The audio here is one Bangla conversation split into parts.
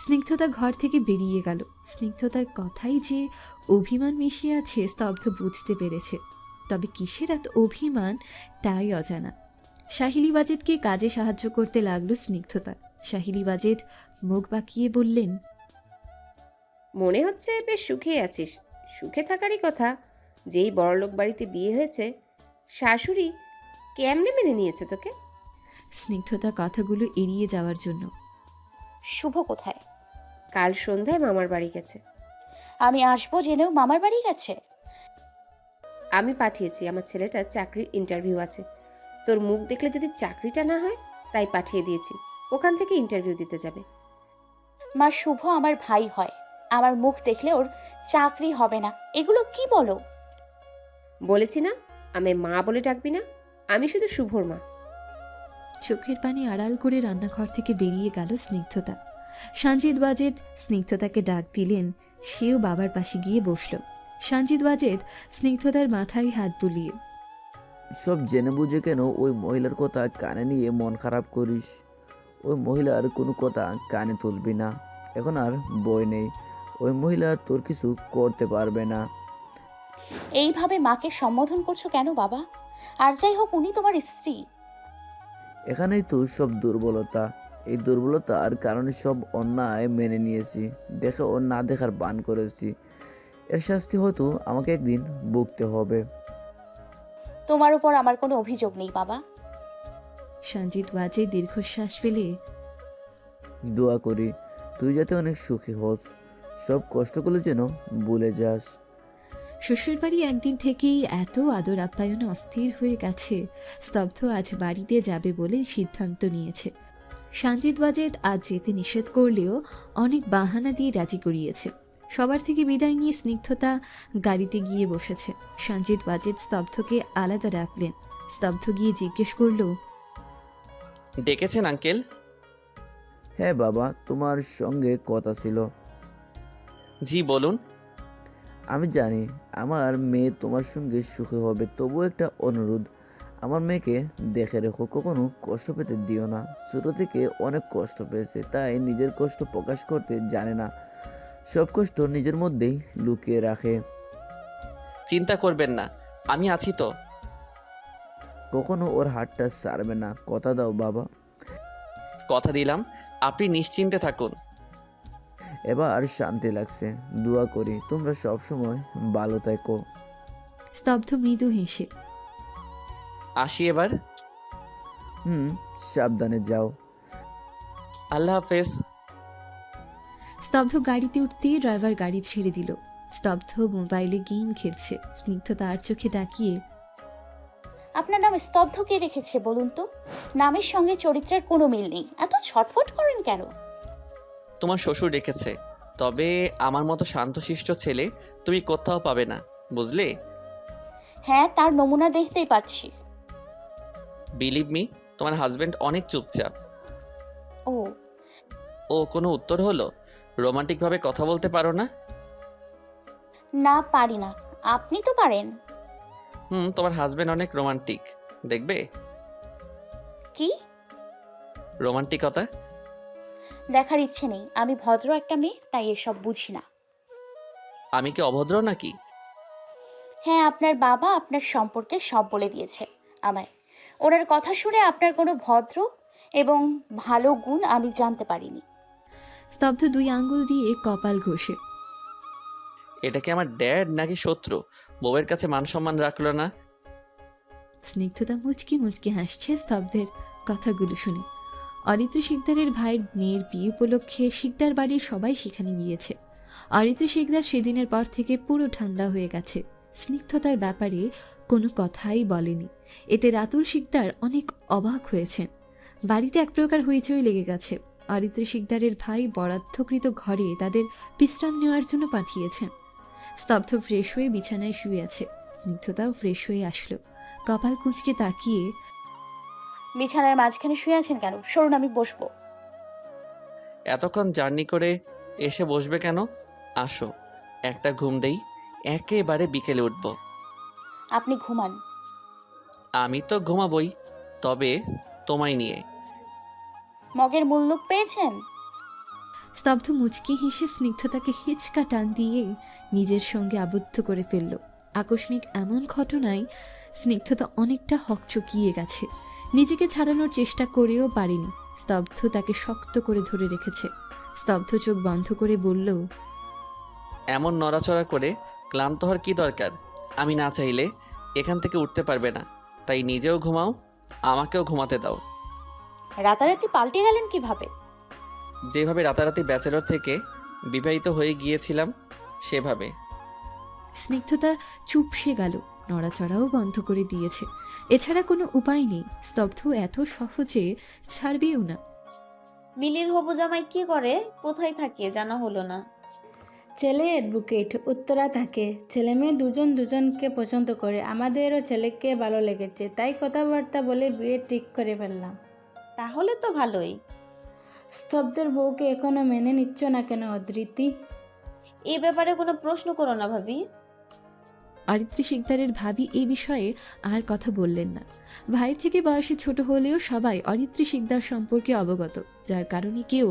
স্নিগ্ধতা ঘর থেকে বেরিয়ে গেল। স্নিগ্ধতার কথাই যে অভিমান মিশিয়ে আছে স্তব্ধ বুঝতে পেরেছে, তবে কিসের এত অভিমান তাই অজানা। সাহিলি বাজেদকে কাজে সাহায্য করতে লাগলো স্নিগ্ধতা। সাহিলি বাজেদ মুখ বাঁকিয়ে বললেন, মনে হচ্ছে বেশ সুখে আছিস। সুখে থাকারই কথা। যেই বড়লোক বাড়িতে বিয়ে হয়েছে, শাশুড়ি কেমনে মেনে নিয়েছে তোকে? স্নিগ্ধতা কথাগুলো এড়িয়ে যাওয়ার জন্য। শুভ কোথায়? কাল সন্ধ্যায় মামার বাড়ি গেছে। আমি আসবো জেনেও মামার বাড়ি গেছে? আমি পাঠিয়েছি, আমার ছেলেটার চাকরির ইন্টারভিউ আছে। তোর মুখ দেখলে যদি চাকরিটা না হয়, তাই পাঠিয়ে দিয়েছি। ওখান থেকে ইন্টারভিউ দিতে যাবে। মা, শুভ আমার ভাই হয়, আমার মুখ দেখলে ওর চাকরি হবে না। এগুলো কি বলো? বলেছি না, আমি মা বলে ডাকবি না। আমি শুধু শুভর মা। চোখের পানি আড়াল করে রান্নাঘর থেকে বেরিয়ে গেল স্নিগ্ধতা। সঞ্জিত ওয়াজেদ স্নিগ্ধতাকে ডাক দিলেন, সেও বাবার পাশে গিয়ে বসল। সঞ্জিত ওয়াজেদ স্নিগ্ধতার মাথায় হাত বুলিয়ে, সব জেনে বুঝে কেন ওই মহিলার কথা কানে নিয়ে মন খারাপ করিস? ওই মহিলার কোনো কথা কানে তুলবি না। এখন আর বই নেই, ওই মহিলা তোর কিছু করতে পারবে না। এইভাবে মাকে সম্বোধন করছো কেন বাবা? আর যাই হোক, উনি তোমার স্ত্রী। এখানেই তো সব দুর্বলতা। এই দুর্বলতার কারণে সব অন্যায় মেনে নিয়েছি, দেখে ও না দেখার বান করেছি। এর শাস্তি হয়তো আমাকে একদিন ভুগতে হবে। তোমার উপর আমার কোনো অভিযোগ নেই বাবা। সঞ্জিত ওয়াজেদ দীর্ঘশ্বাস ফেলে, দোয়া করি তুই যাতে অনেক সুখী হোস, সব কষ্টগুলো যেন ভুলে যাস। শ্বশুরবাড়ি একদিন থেকেই এত আদর আপ্যায়নে অস্থির হয়ে গেছে, স্তব্ধ আজ বাড়িতে যাবে বলে সিদ্ধান্ত নিয়েছে। সঞ্জিত ওয়াজেদ আজ যেতে নিষেধ করলেও অনেক বাহানা দিয়ে রাজি করিয়েছে। সবার থেকে বিদায় নিয়ে স্নিগ্ধতা গাড়িতে গিয়ে বসেছে। সঞ্জিত ওয়াজেদ স্তব্ধকে আলাদা ডাকলেন। স্তব্ধ গিয়ে জিজ্ঞেস করল, ডেকেছেন আঙ্কেল? হ্যাঁ বাবা, তোমার সঙ্গে কথা ছিল। জি বলুন। আমি জানি আমার মেয়ে তোমার সঙ্গে সুখী হবে, তবু একটা অনুরোধ, আমার মেয়েকে দেখে রেখো, কখনো কষ্ট পেতে দিও না। ছোট থেকে অনেক কষ্ট পেয়েছে, তাই নিজের কষ্ট প্রকাশ করতে জানে না, সব কষ্ট নিজের মধ্যেই লুকিয়ে রাখে। চিন্তা করবেন না, আমি আছি তো। কখনো ওর হাতটা ছাড়বে না, কথা দাও বাবা। কথা দিলাম, আপনি নিশ্চিন্তে থাকুন। এবার শান্তি লাগছে, দোয়া করি তোমরা সব সময় ভালো থেকো। স্তব্ধ মৃদু হেসে, আসি এবার। সাবধানে যাও। আল্লাহ হাফেজ। স্তব্ধ গাড়িতে উঠতেই ড্রাইভার গাড়ি ছেড়ে দিল। স্তব্ধ মোবাইলে গেম খেলছে। স্নিগ্ধতা আর চোখে তাকিয়ে, আপনার নাম স্তব্ধ কে রেখেছে বলুন তো? নামের সঙ্গে চরিত্রের কোনো মিল নেই, এত ছটফট করেন কেন? তোমার শ্বশুর রেখেছে, তবে আমার মতো শান্তশিষ্ট ছেলে তুমি কোথাও পাবে না, বুঝলে? হ্যাঁ, তার নমুনা দেখতেই পাচ্ছি। বিলিভ মি, তোমার হাজবেন্ড অনেক চুপচাপ। ও, ও কোনো উত্তর হলো? রোমান্টিকভাবে কথা বলতে পারো না? না পারি না। আপনি তো পারেন। তোমার হাজবেন্ড অনেক রোমান্টিক, দেখবে? কি? রোমান্টিকতা। দেখার ইচ্ছে নেই। আমি ভদ্র একটা মেয়ে, তাই এসব বুঝি না। আমি কি অভদ্র নাকি? হ্যাঁ, আপনার বাবা আপনার সম্পর্কে সব বলে দিয়েছে আমায়। ওনার কথা শুনে আপনার কোনো ভদ্র এবং ভালো গুণ আমি জানতে পারিনি। স্তব্ধ দুই আঙ্গুল দিয়ে কপাল ঘষে, এটা কি আমার ড্যাড নাকি শত্রু? বউয়ের কাছে মান সম্মান রাখলো না। স্নিগ্ধতা মুচকি মুচকি হাসছে স্তব্ধের কথাগুলো শুনে। অরিত্র শিকদারের ভাইয়ের মেয়ের বিয়ে উপলক্ষে শিকদার বাড়ির সবাই সেখানে গিয়েছে। অরিত্র শিকদার সেদিনের পর থেকে পুরো ঠান্ডা হয়ে গেছে। স্নিগ্ধতার ব্যাপারে কোনো কথাই বলেনি। এতে রাতুল শিকদার অনেক অবাক হয়েছেন। বাড়িতে এক প্রকার হইচই লেগে গেছে। অরিত্র শিকদারের ভাই বরাদ্দকৃত ঘরে তাদের বিশ্রাম নেওয়ার জন্য পাঠিয়েছেন। স্তব্ধ ফ্রেশ হয়ে বিছানায় শুয়ে আছে। স্নিগ্ধতাও ফ্রেশ হয়ে আসলো। কপাল কুঁচকে তাকিয়ে, বিছানার মাঝখানে শুয়ে আছেন কেন? সরুন, আমি বসবো। এতক্ষণ জার্নি করে এসে বসবে কেন? আসো, একটা ঘুম দেই, একেবারে বিকেলে উঠব। আপনি ঘুমান। আমি তো ঘুমাবই, তবে তোমায় নিয়ে। মগের মূল্য পেয়েছেন? স্তব্ধ মুচকি হেসে স্নিগ্ধতাকে হিচকা টান দিয়ে নিজের সঙ্গে আবদ্ধ করে ফেলল। আকস্মিক এমন ঘটনায় স্নিগ্ধতা অনেকটা হকচকিয়ে গেছে। নিজেকে ছাড়ানোর চেষ্টা করেও পারেনি। স্তব্ধ তাকে শক্ত করে ধরে রেখেছে। স্তব্ধ চোখ বন্ধ করে বলল, এমন নড়াচড়া করে ক্লান্ত হওয়ার কি দরকার? আমি না চাইলে এখান থেকে উঠতে পারবে না, তাই নিজেও ঘুমাও, আমাকেও ঘুমাতে দাও। রাতারাতি পাল্টে গেলেন কিভাবে? যেভাবে রাতারাতি ব্যাচেলর থেকে বিবাহিত হয়ে গিয়েছিলাম সেভাবে। স্নিগ্ধতা চুপসে গেল, নড়াচড়াও বন্ধ করে দিয়েছে। এছাড়া কোনো উপায় নেই। স্তব্ধ এত সহজে ছাড়বেও না। মিলির হবু জামাই কি করে, কোথায় থাকে জানা হলো না। ছেলে অ্যাডভোকেট, উত্তরা থাকে। ছেলে মেয়ে দুজন দুজনকে পছন্দ করে। আমাদেরও ছেলেকে ভালো লেগেছে, তাই কথাবার্তা বলে বিয়ে ঠিক করে ফেললাম। তাহলে তো ভালোই। স্তব্ধের বউকে এখনো মেনে নিচ্ছ না কেন অদ্রিতি? এ ব্যাপারে কোনো প্রশ্ন করো না ভাবি। অরিত্রী শিকদারের ভাবি এই বিষয়ে আর কথা বললেন না। ভাইয়ের থেকে বয়সে ছোট হলেও সবাই অরিত্রী শিকদার সম্পর্কে অবগত, যার কারণে কেউ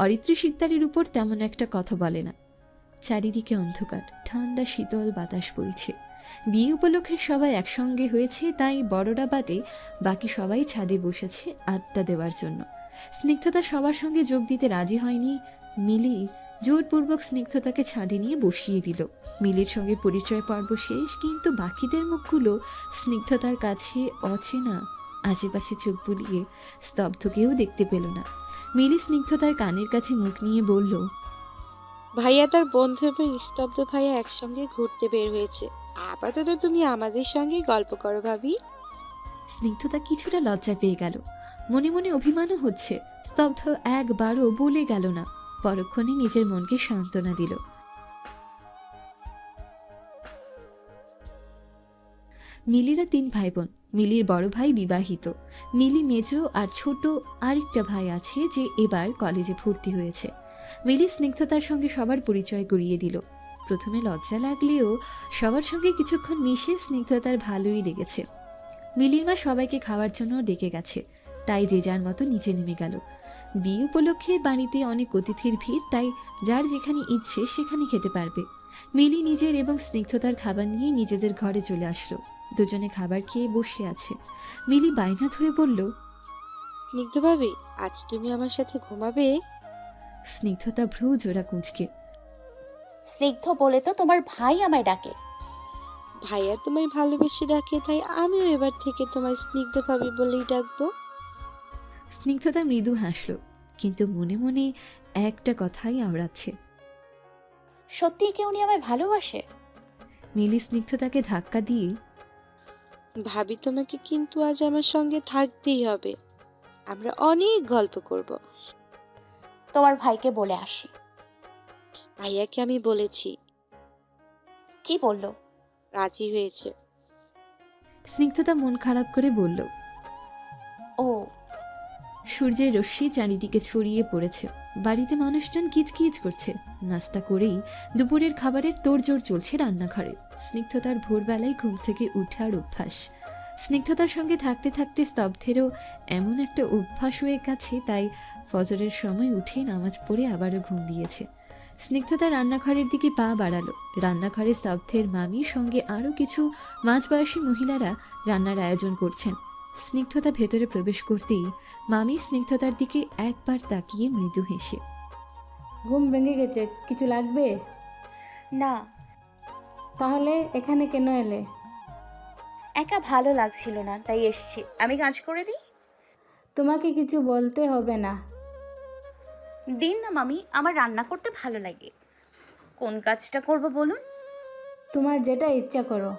অরিত্রী শিকদারের উপর তেমন একটা কথা বলে না। চারিদিকে অন্ধকার, ঠান্ডা শীতল বাতাস বইছে। বিয়ে উপলক্ষে সবাই একসঙ্গে হয়েছে, তাই বড়রা বাদে বাকি সবাই ছাদে বসেছে আড্ডা দেওয়ার জন্য। স্নিগ্ধতা সবার সঙ্গে যোগ দিতে রাজি হয়নি। মিলি জোরপূর্বক স্নিগ্ধতাকে ছাদে নিয়ে বসিয়ে দিল। মিলির সঙ্গে পরিচয় পর্ব শেষ, কিন্তু বাকিদের মুখগুলো স্নিগ্ধতার কাছে অচেনা। আশেপাশে চোখ বুলিয়ে স্তব্ধকেও দেখতে পেল না। মিলি স্নিগ্ধতার কানের কাছে মুখ নিয়ে বলল, ভাইয়া তার বন্ধু এবং স্তব্ধ ভাইয়া একসঙ্গে ঘুরতে বের হয়েছে। আপাতত তুমি আমাদের সঙ্গে গল্প করো ভাবি। স্নিগ্ধতা কিছুটা লজ্জা পেয়ে গেল। মনে মনে অভিমানও হচ্ছে। স্তব্ধ একবারও বলে গেল না। পরক্ষণে নিজের মনকে সান্ত্বনা দিল। মিলিরা 3 ভাই বোন। মিলির বড় ভাই বিবাহিত। মিলি মেজ আর ছোট আরেকটা ভাই আছে যে এবার কলেজে ভর্তি হয়েছে। মিলি স্নিগ্ধতার সঙ্গে সবার পরিচয় করিয়ে দিল। প্রথমে লজ্জা লাগলেও সবার সঙ্গে কিছুক্ষণ মিশে স্নিগ্ধতার ভালোই লেগেছে। মিলির মা সবাইকে খাওয়ার জন্য ডেকে গেছে, তাই যে যার মতো নিচে নেমে গেল। বিয়ে উপলক্ষে বাড়িতে অনেক অতিথির ভিড়, তাই যার যেখানে ইচ্ছে সেখানে খেতে পারবে। মিলি নিজের এবং স্নিগ্ধতার খাবার নিয়ে নিজেদের ঘরে চলে আসলো। দুজনে খাবার খেয়ে বসে আছে। মিলি বায়না ধরে বলল, স্নিগ্ধ ভাবি, আজ তুমি আমার সাথে ঘুমাবে? স্নিগ্ধতা ভ্রু জোড়া কুঁচকে, স্নিগ্ধ বলে তো তোমার ভাই আমায় ডাকে। ভাইয়া তোমায় ভালোবেসে ডাকে, তাই আমিও এবার থেকে তোমায় স্নিগ্ধ ভাবি বলেই ডাকবো। স্নিগ্ধতা মৃদু হাসল, কিন্তু মনে মনে একটা কথাই আওড়াচ্ছে। সত্যি কি উনি আমায় ভালোবাসে? মিলি স্নিগ্ধতাকে ধাক্কা দিয়ে, ভাবি তোমাকে কিন্তু আজ আমার সঙ্গে থাকতেই হবে। আমরা অনেক গল্প করব। তোমার ভাইকে বলে আসি। ভাইয়াকে আমি বলেছি, কি বললো? রাজি হয়েছে। স্নিগ্ধতা মন খারাপ করে বলল। ও, সূর্যের রশ্মি চারিদিকে ছড়িয়ে পড়েছে। বাড়িতে মানুষজন কিচকিচ করছে। নাস্তা করেই দুপুরের খাবারের তোড়জোড় চলছে রান্নাঘরে। স্নিগ্ধতার ভোরবেলায় ঘুম থেকে উঠার অভ্যাস। স্নিগ্ধতার সঙ্গে থাকতে থাকতে স্তব্ধেরও এমন একটা অভ্যাস হয়ে গেছে, তাই ফজরের সময় উঠে নামাজ পড়ে আবারও ঘুম দিয়েছে। স্নিগ্ধতা রান্নাঘরের দিকে পা বাড়ালো। রান্নাঘরে স্তব্ধের মামির সঙ্গে আরও কিছু মাঝবয়সী মহিলারা রান্নার আয়োজন করছেন। স্নিগ্ধতা ভেতরে প্রবেশ করতেই মামি স্নিগ্ধতার দিকে একবার তাকিয়ে মৃদু হেসে, ঘুম ভেঙে গেছে, কিছু লাগবে? না, তাহলে এখানে কেন এলে? একা ভালো লাগছিল না, তাই এসছি। আমি কাজ করে দিই? তোমাকে কিছু বলতে হবে না। দিন না মামি, আমার রান্না করতে ভালো লাগে। কোন কাজটা করব বলুন? তোমার যেটা ইচ্ছা করো।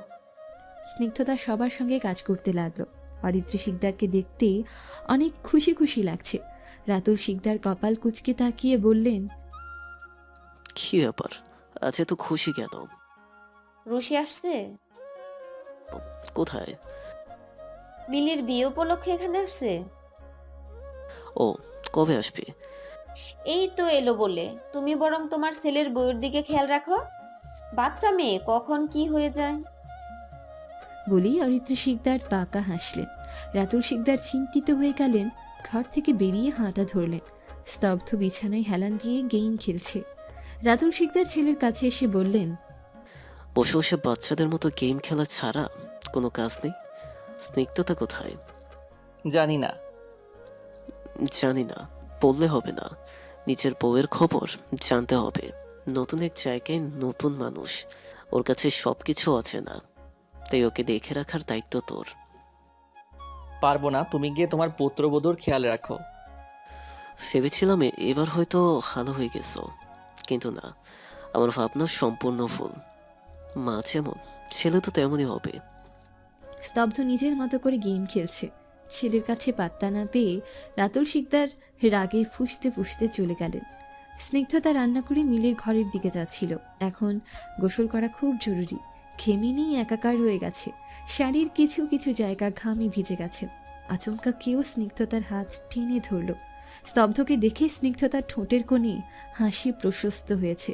স্নিগ্ধতা সবার সঙ্গে কাজ করতে লাগলো। অরিত্রী শিকদারকে দেখতে অনেক খুশি খুশি লাগছে। রাতুল শিকদার কপাল কুঁচকে তাকিয়ে বললেন, কি ব্যাপার, আজ এত খুশি কেন? রুশি আসছে? কোথায়? মিলির বিয়ে উপলক্ষে এখানে আসছে। ও, কবে আসবে? এই তো এলো বলে। তুমি বরং তোমার ছেলের বউয়ের দিকে খেয়াল রাখো। বাচ্চা মেয়ে কখন কি হয়ে যায়। বলেই অরিত্রী শিকদার বাঁকা হাসলেন। রাতুল শিকদার চিন্তিত হয়ে গেলেন। ঘর থেকে বেরিয়ে হাঁটা ধরলেন। স্তব্ধ বিছানায় হেলান দিয়ে গেম খেলছে। রাতুল শিকদার ছেলের কাছে এসে বললেন, বসে বসে বাচ্চাদের মতো গেম খেলা ছাড়া কোনো কাজ নেই? স্নিগ্ধতা কোথায়? জানি না। জানি না বললে হবে না, নিজের বউয়ের খবর জানতে হবে। নতুন এক জায়গায় নতুন মানুষ, ওর কাছে সবকিছু আছে না, তাই ওকে দেখে রাখার দায়িত্ব তোর। পারবো না, তুমি গিয়ে তোমার পুত্রবধূর খেয়াল রাখো। ভেবেছিলাম এবার হয়তো ভালো হয়ে গেছো, কিন্তু না, আমার ভাবনা সম্পূর্ণ ভুল। মা যেমন, ছেলে তো তেমনই হবে। স্তব্ধ নিজের মতো করে গেম খেলছে। ছেলের কাছে পাত্তা না পেয়ে রাতুল শিকদার রাগে ফুঁসতে ফুঁসতে চলে গেলেন। স্নিগ্ধতা রান্না করে মিলের ঘরের দিকে যাচ্ছিল। এখন গোসল করা খুব জরুরি। ঘেমে নিয়ে একাকার হয়ে গেছে, শাড়ির কিছু কিছু জায়গা ঘামে ভিজে গেছে। আচমকা কেউ স্নিগ্ধতার হাত টেনে ধরল। স্তব্ধকে দেখে স্নিগ্ধতার ঠোঁটের কোণে হাসি প্রশস্ত হয়েছে।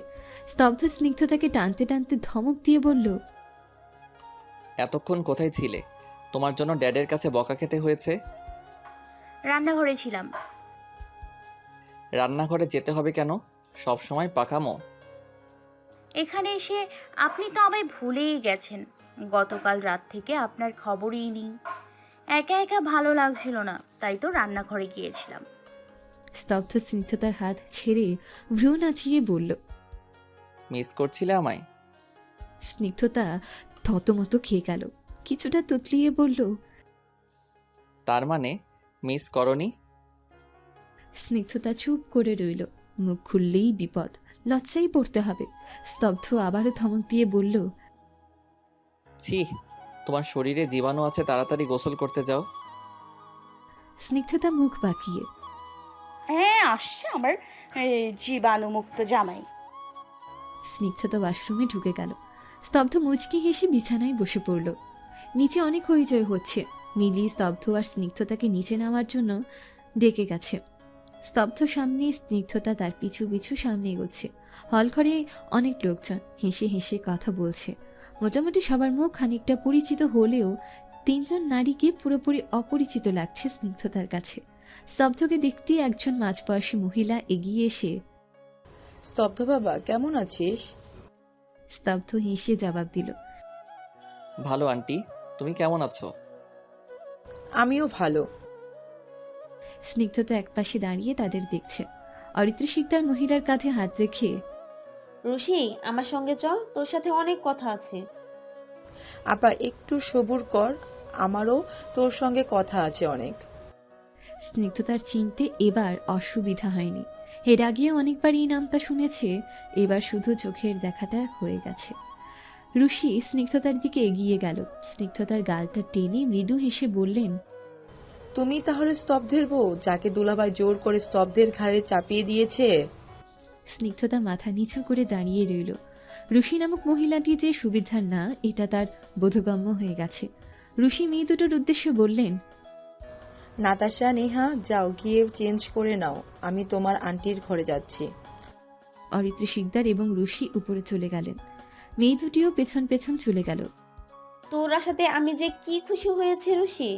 স্তব্ধ স্নিগ্ধতাকে টানতে টানতে ধমক দিয়ে বলল, এতক্ষণ কোথায় ছিলে? তোমার জন্য ড্যাডের কাছে বকা খেতে হয়েছে। রান্নাঘরে ছিলাম। রান্নাঘরে যেতে হবে কেন? সব সময় পাকামো। এখানে এসে আপনি তো আমায় ভুলেই গেছেন। গতকাল রাত থেকে আপনার খবরই নেই। একা একা ভালো লাগছিল না, তাই তো রান্নাঘরে গিয়েছিলাম। স্তব্ধ স্নিগ্ধতার হাত ছেড়ে ভ্রু নাচিয়ে বলল। মিস করছিলে আমায়? স্নিগ্ধতা থতমত খেয়ে গেল, কিছুটা তুতলিয়ে বলল, তার মানে মিস করনি? স্নিগ্ধতা চুপ করে রইল। মুখ খুললেই বিপদ, লজ্জাই পড়তে হবে। স্তব্ধ আবারও ধমক দিয়ে বলল, ছি, তোমার শরীরে জীবাণু আছে, তাড়াতাড়ি গোসল করতে যাও। স্নিগ্ধতা মুখ বাঁকিয়ে। হ্যাঁ, আসছে আমার জীবাণুমুক্ত জামাই। স্নিগ্ধতা ওয়াশরুমে ঢুকে গেল। স্তব্ধ মুচকি হেসে বিছানায় বসে পড়ল। নিচে অনেক হইচই হচ্ছে। মিলি স্তব্ধ আর স্নিগ্ধতাকে নিচে নামার জন্য ডেকে গেছে। স্তব্ধ সামনে, স্নিগ্ধতা তার পিছু পিছু সামনে এগোচ্ছে। হল ঘরে অনেক লোকজন হেসে হেসে কথা বলছে। মোটামুটি সবার মুখ খানিকটা পরিচিত হলেও তিনজন নারীকে পুরোপুরি অপরিচিত লাগছে স্নিগ্ধতার কাছে। স্তব্ধকে দেখতে একজন মাঝবয়সী মহিলা এগিয়ে এসে, স্তব্ধ বাবা, কেমন আছিস? স্তব্ধ হেসে জবাব দিল, ভালো আন্টি, তুমি কেমন আছো? আমিও ভালো। স্নিগ্ধতা একপাশে দাঁড়িয়ে তাদের দেখছে। অরিত্র শিকদার মহিলার কাঁধে হাত রেখে, রুশি, আমার সঙ্গে চল, তোর সাথে অনেক কথা আছে। আপা একটু সবুর কর, আমারও তোর সঙ্গে কথা আছে অনেক। স্নিগ্ধতার চিনতে এবার অসুবিধা হয়নি। এর আগেও অনেকবার এই নামটা শুনেছে, এবার শুধু চোখের দেখাটা হয়ে গেছে। রুশি স্নিগ্ধতার দিকে এগিয়ে গেল। স্নিগ্ধতার গালটা টেনে মৃদু হেসে বললেন, তুমি তাহলে স্তব্ধের বউ, যাকে দুলাভাই জোর করে স্তব্ধের ঘাড়ে চাপিয়ে দিয়েছে? স্নিগ্ধতা মাথা নিচু করে দাঁড়িয়ে রইল। রুশি নামক মহিলাটি যে সুবিধার না, এটা তার বোধগম্য হয়ে গেছে। রুশি মেয়ে দুটোর উদ্দেশ্যে বললেন, নাতাশা, নেহা, যাও গিয়ে চেঞ্জ করে নাও, আমি তোমার আন্টির ঘরে যাচ্ছি। অরিত্র শিকদার এবং রুশি উপরে চলে গেলেন। মেয়ে দুটিও পেছন পেছন চলে গেল। তোর সাথে আমি যে কি খুশি হয়েছে রুশি।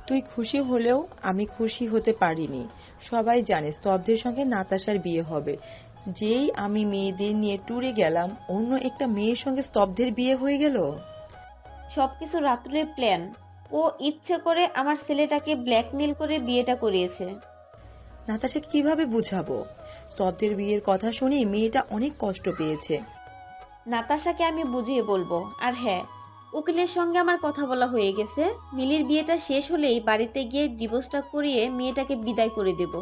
তুই খুশি হলেও আমি খুশি হতে পারিনি। সবাই জানে স্তব্ধের সঙ্গে নাতাশার বিয়ে হবে। যেই আমি মেয়েদের নিয়ে ট্যুরে গেলাম, অন্য একটা মেয়ের সঙ্গে স্তব্ধের বিয়ে হয়ে গেল। সবকিছু রাত্রের প্ল্যান। ও ইচ্ছে করে আমার ছেলেটাকে ব্ল্যাকমেল করে বিয়েটা করিয়েছে। নাতাশাকে কিভাবে বুঝাবো? স্তব্ধের বিয়ের কথা শুনে মেয়েটা অনেক কষ্ট পেয়েছে। নাতাশাকে আমি বুঝিয়ে বলবো। আর হ্যাঁ, উকিলের সঙ্গে আমার কথা বলা হয়ে গেছে। মিলির বিয়েটা শেষ হলেই বাড়িতে গিয়ে ডিভোর্সটা করিয়ে মেয়েটাকে বিদায় করে দেব।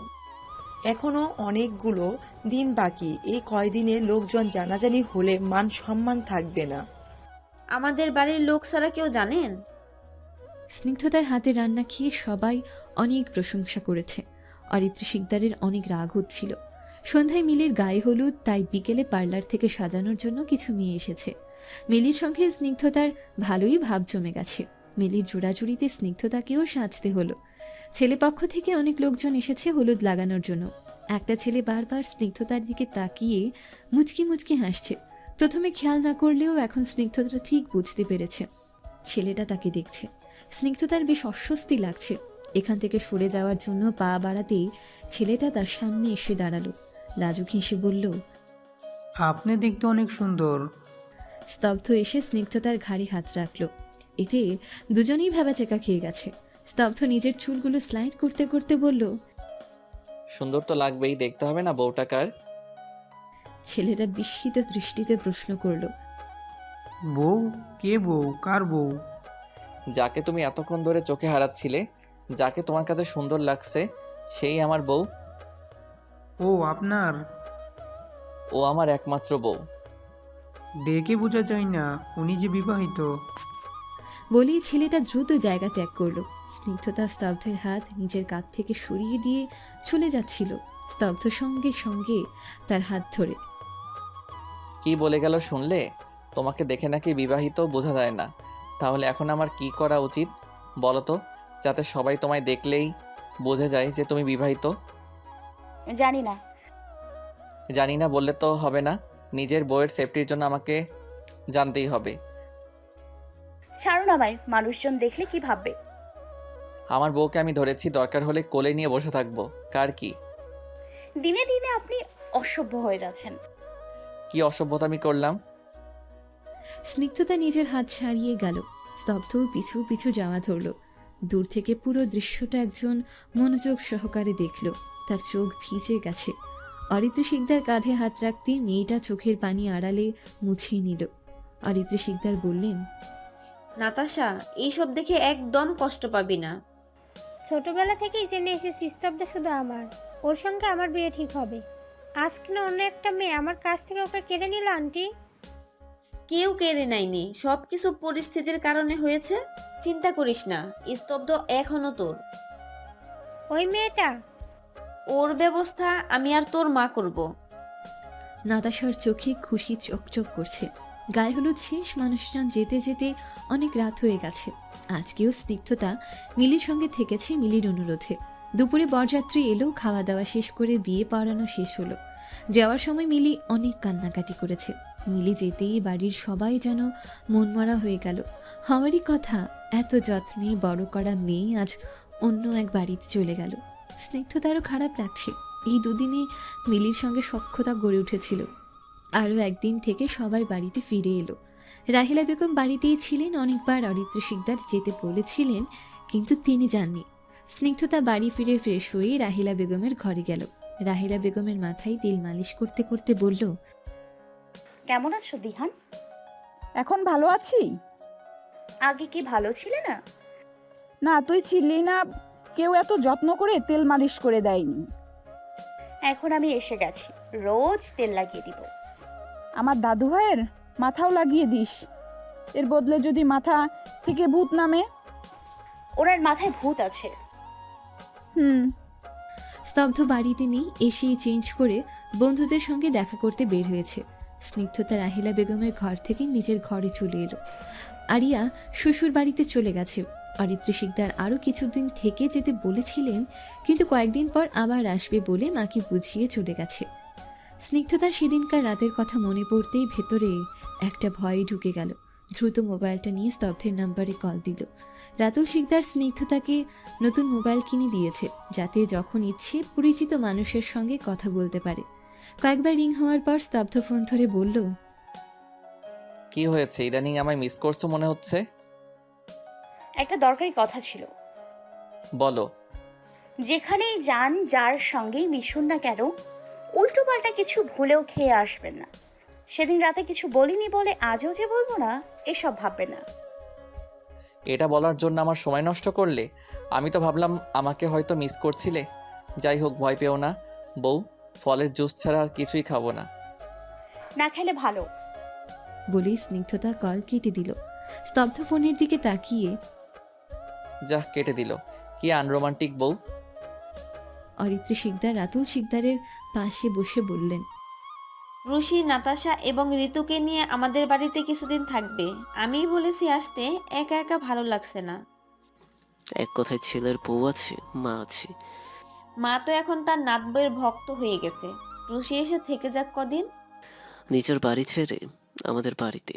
এখনো অনেকগুলো দিন বাকি। এই কয়দিনে লোকজন জানাজানি হলে মান সম্মান থাকবে না। আমাদের বাড়ির লোক ছাড়া কেউ জানেন? স্নিগ্ধতার হাতে রান্না খেয়ে সবাই অনেক প্রশংসা করেছে। অরিত্র শিকদারের অনেক রাগ হচ্ছিল। সন্ধ্যায় মিলির গায়ে হলুদ, তাই বিকেলে পার্লার থেকে সাজানোর জন্য কিছু মেয়ে এসেছে। মিলির সঙ্গে স্নিগ্ধতার ভালোই ভাব জমে গেছে। মিলির জোড়াজুড়িতে স্নিগ্ধতাকেও সাজতে হলো। ছেলেপক্ষ থেকে অনেক লোকজন এসেছে হলুদ লাগানোর জন্য। একটা ছেলে বারবার স্নিগ্ধতার দিকে তাকিয়ে মুচকি মুচকি হাসছে। প্রথমে খেয়াল না করলেও এখন স্নিগ্ধতা ঠিক বুঝতে পেরেছে ছেলেটা তাকে দেখছে। স্নিগ্ধতার বেশ অস্বস্তি লাগছে। এখান থেকে সরে যাওয়ার জন্য পা বাড়াতেই ছেলেটা তার সামনে এসে দাঁড়ালো। লাজুক হেসে বলল, আপনি দেখতে অনেক সুন্দর। স্তব্ধ এসে স্নিগ্ধতার ঘাড়ে হাত রাখল। এতে দুজনেই ভেবাচেকা খেয়ে গেছে। স্তব্ধ নিজের চুলগুলো স্লাইড করতে করতে বলল, সুন্দর তো লাগবেই, দেখতে হবে না বউটা কার? ছেলেটা বিস্মিত দৃষ্টিতে প্রশ্ন করল, বউ? কে বউ? কার বউ? যাকে তুমি এতক্ষণ ধরে চোখে হারাচ্ছিলে, যাকে তোমার কাছে সুন্দর লাগছে, সেই আমার বউ। ও আপনার? ও আমার একমাত্র বউ। দেখে বোঝা যায় না উনি যে বিবাহিত। বলেই ছেলেটা দ্রুত জায়গা ত্যাগ করলো। স্নিগ্ধতা স্তব্ধের হাত নিজের কাঁধ থেকে সরিয়ে দিয়ে চলে যাচ্ছিল। স্তব্ধ সঙ্গে সঙ্গে তার হাত ধরে, কি বলে গেল শুনলে? তোমাকে দেখে নাকি বিবাহিত বোঝা যায় না। তাহলে এখন আমার কি করা উচিত বলো তো, যাতে সবাই তোমায় দেখলেই বোঝা যায় যে তুমি বিবাহিত? জানি না। জানি না বললে তো হবে না, নিজের বউয়ের সেফটির জন্য আমাকে জানতেই হবে। ছাড়ো না ভাই, মানুষজন দেখলে কি ভাববে? আমার বউকে আমি ধরেছি, দরকার হলে কোলে নিয়ে বসে থাকবো। কার কি? দিনে দিনে আপনি অসভ্য হয়ে যাচ্ছেন। কি অসভ্যতা আমি করলাম? স্নিগ্ধতা নিজের হাত ছাড়িয়ে গেল। স্তব্ধ পিছু পিছু যাওয়া ধরল। দূর থেকে পুরো দৃশ্যটা একজন মনোযোগ সহকারে দেখল। তার চোখ ভিজে গেছে। অরিত্র শিকদার কাঁধে হাত রাখতে মেয়েটা চোখের পানি আড়ালে মুছিয়ে নিল। অরিত্র শিকদার বললেন, নাতাশা, এইসব দেখে একদম কষ্ট পাবি না। ছোটবেলা থেকেই জেনে এসেছি স্তব্ধ শুধু আমার, ওর সঙ্গে আমার বিয়ে ঠিক হবে। আজ কিনা অন্য একটা মেয়ে আমার কাছ থেকে ওকে কেড়ে নিল আন্টি। কেউ কেড়ে নেয়নি, সবকিছু পরিস্থিতির কারণে হয়েছে। চিন্তা করিস না, স্তব্ধ এখনো তোর। ওই মেয়েটা? ওর ব্যবস্থা আমি আর তোর মা করব। নাতাশার চোখে খুশি চকচক করছে। গায়ে হলুদ শেষ, মানুষজন যেতে যেতে অনেক রাত হয়ে গেছে। আজকেও স্নিগ্ধতা মিলির সঙ্গে থেকেছে মিলির অনুরোধে। দুপুরে বরযাত্রী এলো, খাওয়া দাওয়া শেষ করে বিয়ে পড়ানো শেষ হলো। যাওয়ার সময় মিলি অনেক কান্নাকাটি করেছে। মিলি যেতেই বাড়ির সবাই যেন মনমরা হয়ে গেল। হওয়ারই কথা, এত যত্নে বড় করা মেয়ে আজ অন্য এক বাড়িতে চলে গেল। স্নিগ্ধতারও খারাপ লাগছে। এই দুদিনে মিলির সঙ্গে সখ্যতা গড়ে উঠেছিল। আরও একদিন থেকে সবাই বাড়িতে ফিরে এলো। রাহিলা বেগম বাড়িতেই ছিলেন। অনেকবার অরিত্র শিকদার যেতে বলেছিলেন, কিন্তু তিনি যাননি। স্নিগ্ধতা বাড়ি ফিরে ফ্রেশ হয়ে রাহিলা বেগমের ঘরে গেল। রাহিলা বেগমের মাথায় তেল মালিশ করতে করতে বলল, কেমন আছো দিহান? এখন ভালো আছি। আগে কি ভালো ছিলে না? না, তুই ছিলি না, কেউ এত যত্ন করে তেল মালিশ করে দেয়নি। এখন আমি এসে গেছি, রোজ তেল লাগিয়ে দিব। আমার দাদু ভাইয়ের মাথাও লাগিয়ে দিস, এর বদলে যদি মাথা থেকে ভূত নামে। ওনার মাথায় ভূত আছে। স্তব্ধ বাড়িতে নেই, এসেই চেঞ্জ করে বন্ধুদের সঙ্গে দেখা করতে বের হয়েছে। স্নিগ্ধতা রাহিলা বেগমের ঘর থেকে নিজের ঘরে চলে এলো। আরিয়া শ্বশুর বাড়িতে চলে গেছে। অরিত্র শিকদার আরও কিছুদিন থেকে যেতে বলেছিলেন, কিন্তু কয়েকদিন পর আবার আসবে বলে মাকে বুঝিয়ে চলে গেছে। স্নিগ্ধতার সেদিনকার রাতের কথা মনে পড়তেই ভেতরে একটা ভয় ঢুকে গেল। দ্রুত মোবাইলটা নিয়ে স্তব্ধের নাম্বারে কল দিল। রাতুল শিকদার স্নিগ্ধতাকে নতুন মোবাইল কিনে দিয়েছে, যাতে যখন ইচ্ছে পরিচিত মানুষের সঙ্গে কথা বলতে পারে। কয়েকবার রিং হওয়ার পর স্তব্ধ ফোন ধরে বলল, কি হয়েছে? ইদানিং আমায় মিস করছো মনে হচ্ছে। একটা দরকারি কথা ছিল। বলো। যেখানেই যান, যার সঙ্গেই মিশুন না কেন, উল্টো পাল্টা কিছু ভুলেও খেয়ে আসবেন না। সেদিন রাতে কিছু বলিনি বলে আজও যে বলবো না, এসব ভাববেন না। এটা বলার জন্য আমার সময় নষ্ট করলে? আমি তো ভাবলাম আমাকে হয়তো মিস করছিলে। যাই হোক, ভয় পেও না বউ, ফলের জুস ছাড়া আর কিছুই খাবো না। না খেলে ভালো। বলেই স্নিগ্ধতা কল কেটে দিল। স্তব্ধ ফোনের দিকে তাকিয়ে, যা কেটে দিল, কি আনরোমান্টিক বউ। অরিত্র শিকদার রাতুল শিকদারের পাশে বসে বললেন, রুশি, নাতাশা এবং ঋতুকে নিয়ে আমাদের বাড়িতে কিছুদিন থাকবে। আমিই বলেছি আসতে, একা একা ভালো লাগছে না। এক কথায় ছেলের বউ আছে, মা আছে। মা তো এখন তার নাত বইয়ের ভক্ত হয়ে গেছে। রুশি এসে থেকে যাক কদিন। নিজের বাড়ি ছেড়ে আমাদের বাড়িতে